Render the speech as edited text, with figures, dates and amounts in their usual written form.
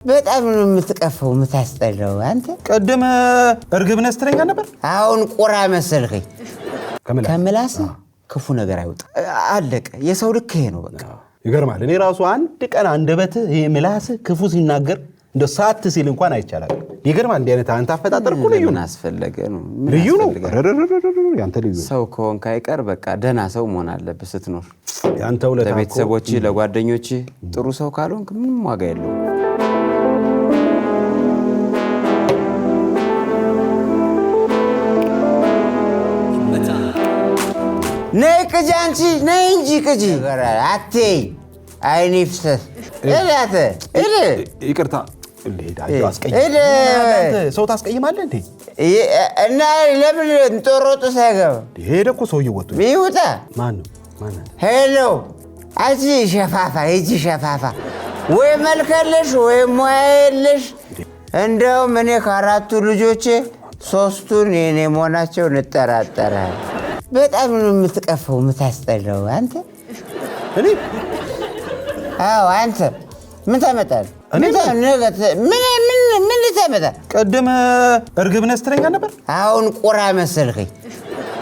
በጣም ነው የምትቀፈው የምታስጠላው አንተ ቀደም እርግብ ነህ ስትለኝ ነበር አሁን ቁራ መሰልከኝ ከምላስ ክፉ ነገር አይወጣ አለቀ የሰው ልክ ይሄ ነው በቃ ይገርማል እኔ ራሱ አንድ ቀን አንደበት ይሄ ምላስ ክፉ ሲናገር እንደ ሰዓት ሲል እንኳን አይቻላል ይገርማል እንዴ አይነት አንተ አፈጣጠር እኮ ልዩ ነው አስፈለገ ነው ልዩ ነው ያንተ ልዩ ሰው ከሆንክ አይቀር በቃ ደህና ሰው መሆን አለበት ስትኖር ያንተ ውለታ ለቤተሰቦች ለጓደኞች ጥሩ ሰው ካልሆንክ ምንም ዋጋ የለውም ነይ ቅጂ አንቺ ነይ እንጂ ቅጂ አትይ አይኒፍሰስ እላተ ይቅርታ እንዴ አስቀይም ሰው ታስቀይማለህ እንዴ እና ለምን እንጦሮጡ ሳይገባ ሄደ እኮ ሰውዬው ወጥቶ ይውጣ ማን ሄሎ አጂ ሸፋፋ እጂ ሸፋፋ ወይ መልከለሽ ወይ ሞያለሽ እንደውም እኔ ከአራቱ ልጆቼ ሶስቱን የኔ መሆናቸው እንጠራጠራለን በጣም ነው የምትቀፈው የምታስጠላው አንተ እኔ አዎ አንተ ምን ታመጣለህ ምን ልታመጣ ቀደም እርግብ ነህ ስትለኝ ነበር አሁን ቁራ መሰልከኝ